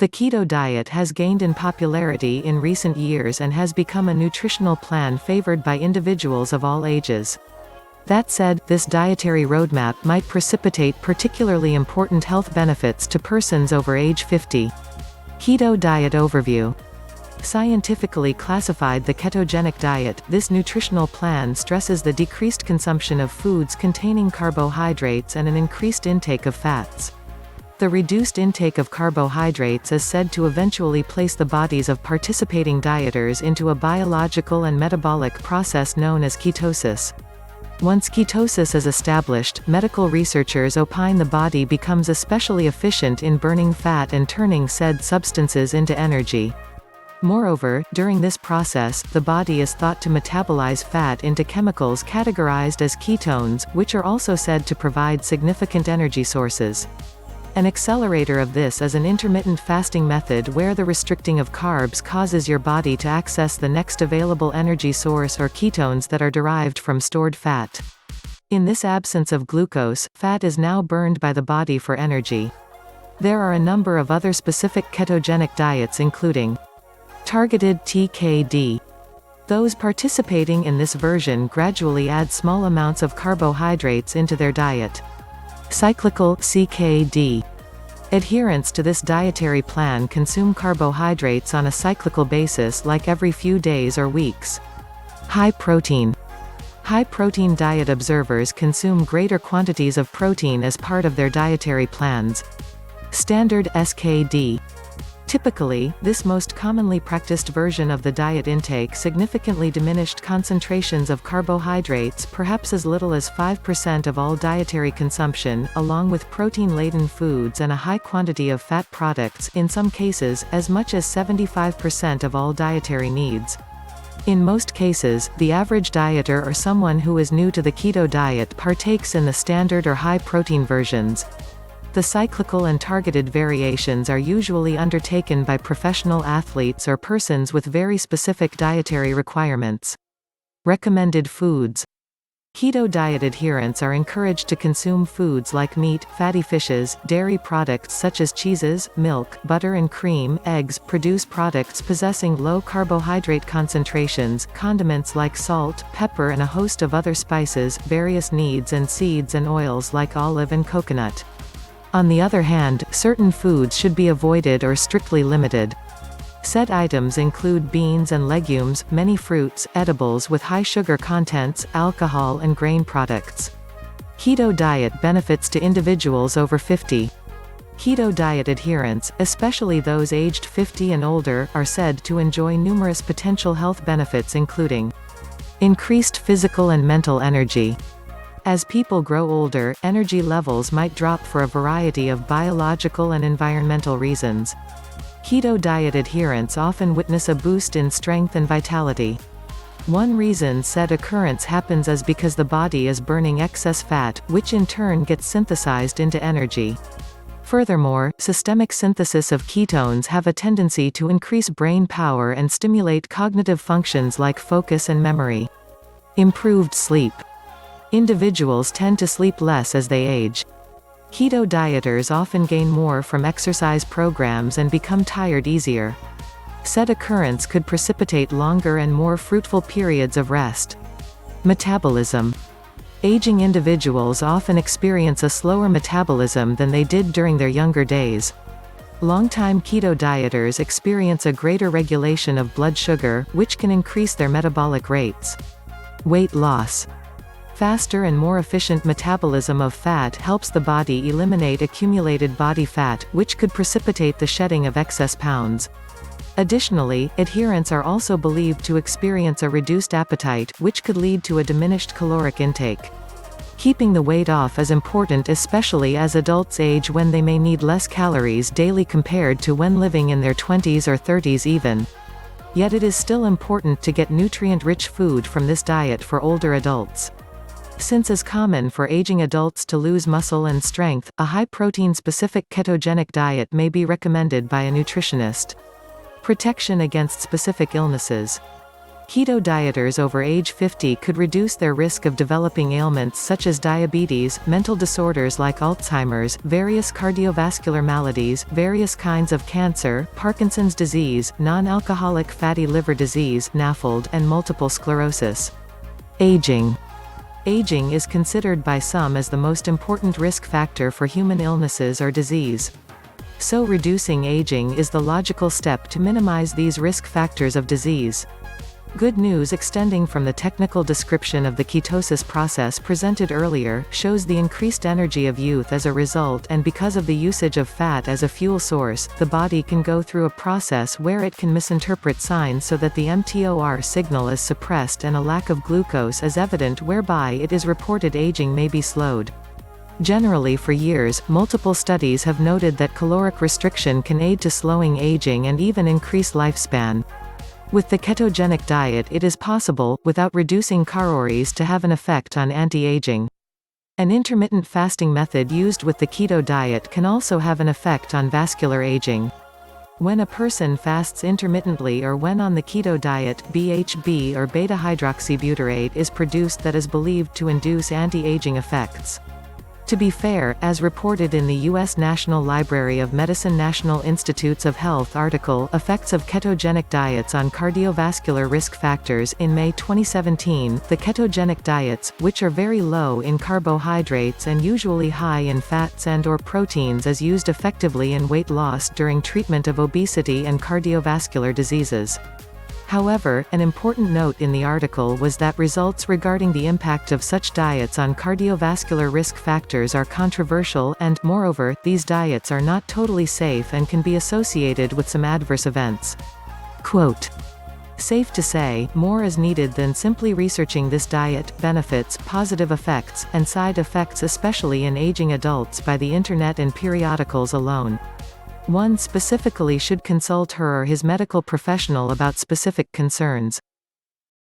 The keto diet has gained in popularity in recent years and has become a nutritional plan favored by individuals of all ages. That said, this dietary roadmap might precipitate particularly important health benefits to persons over age 50. Keto diet overview. Scientifically classified the ketogenic diet, this nutritional plan stresses the decreased consumption of foods containing carbohydrates and an increased intake of fats. The reduced intake of carbohydrates is said to eventually place the bodies of participating dieters into a biological and metabolic process known as ketosis. Once ketosis is established, medical researchers opine the body becomes especially efficient in burning fat and turning said substances into energy. Moreover, during this process, the body is thought to metabolize fat into chemicals categorized as ketones, which are also said to provide significant energy sources. An accelerator of this is an intermittent fasting method where the restricting of carbs causes your body to access the next available energy source or ketones that are derived from stored fat. In this absence of glucose, fat is now burned by the body for energy. There are a number of other specific ketogenic diets including targeted TKD. Those participating in this version gradually add small amounts of carbohydrates into their diet. Cyclical CKD. Adherents to this dietary plan consume carbohydrates on a cyclical basis like every few days or weeks. High protein. High protein diet observers consume greater quantities of protein as part of their dietary plans. Standard SKD. Typically, this most commonly practiced version of the diet intake significantly diminished concentrations of carbohydrates, perhaps as little as 5% of all dietary consumption, along with protein-laden foods and a high quantity of fat products, in some cases, as much as 75% of all dietary needs. In most cases, the average dieter or someone who is new to the keto diet partakes in the standard or high-protein versions. The cyclical and targeted variations are usually undertaken by professional athletes or persons with very specific dietary requirements. Recommended foods. Keto diet adherents are encouraged to consume foods like meat, fatty fishes, dairy products such as cheeses, milk, butter and cream, eggs, produce products possessing low carbohydrate concentrations, condiments like salt, pepper and a host of other spices, various kneads and seeds and oils like olive and coconut. On the other hand, certain foods should be avoided or strictly limited. Said items include beans and legumes, many fruits, edibles with high sugar contents, alcohol and grain products. Keto diet benefits to individuals over 50. Keto diet adherents, especially those aged 50 and older, are said to enjoy numerous potential health benefits including increased physical and mental energy. As people grow older, energy levels might drop for a variety of biological and environmental reasons. Keto diet adherents often witness a boost in strength and vitality. One reason said occurrence happens is because the body is burning excess fat, which in turn gets synthesized into energy. Furthermore, systemic synthesis of ketones have a tendency to increase brain power and stimulate cognitive functions like focus and memory. Improved sleep. Individuals tend to sleep less as they age. Keto dieters often gain more from exercise programs and become tired easier. Said occurrence could precipitate longer and more fruitful periods of rest. Metabolism. Aging individuals often experience a slower metabolism than they did during their younger days. Longtime keto dieters experience a greater regulation of blood sugar, which can increase their metabolic rates. Weight loss. Faster and more efficient metabolism of fat helps the body eliminate accumulated body fat, which could precipitate the shedding of excess pounds. Additionally, adherents are also believed to experience a reduced appetite, which could lead to a diminished caloric intake. Keeping the weight off is important especially as adults age when they may need less calories daily compared to when living in their 20s or 30s even. Yet it is still important to get nutrient-rich food from this diet for older adults. Since it's common for aging adults to lose muscle and strength, a high-protein specific ketogenic diet may be recommended by a nutritionist. Protection against specific illnesses. Keto dieters over age 50 could reduce their risk of developing ailments such as diabetes, mental disorders like Alzheimer's, various cardiovascular maladies, various kinds of cancer, Parkinson's disease, non-alcoholic fatty liver disease (NAFLD), and multiple sclerosis. Aging. Aging is considered by some as the most important risk factor for human illnesses or disease. So reducing aging is the logical step to minimize these risk factors of disease. Good news extending from the technical description of the ketosis process presented earlier, shows the increased energy of youth as a result, and because of the usage of fat as a fuel source, the body can go through a process where it can misinterpret signs so that the mTOR signal is suppressed and a lack of glucose is evident, whereby it is reported aging may be slowed. Generally, for years, multiple studies have noted that caloric restriction can aid to slowing aging and even increase lifespan. With the ketogenic diet it is possible, without reducing calories, to have an effect on anti-aging. An intermittent fasting method used with the keto diet can also have an effect on vascular aging. When a person fasts intermittently or when on the keto diet, BHB or beta-hydroxybutyrate is produced that is believed to induce anti-aging effects. To be fair, as reported in the U.S. National Library of Medicine National Institutes of Health article, Effects of Ketogenic Diets on Cardiovascular Risk Factors, in May 2017, the ketogenic diets, which are very low in carbohydrates and usually high in fats and/or proteins, is used effectively in weight loss during treatment of obesity and cardiovascular diseases. However, an important note in the article was that results regarding the impact of such diets on cardiovascular risk factors are controversial and, moreover, these diets are not totally safe and can be associated with some adverse events. Quote, "Safe to say, more is needed than simply researching this diet, benefits, positive effects, and side effects especially in aging adults by the internet and periodicals alone. One specifically should consult her or his medical professional about specific concerns."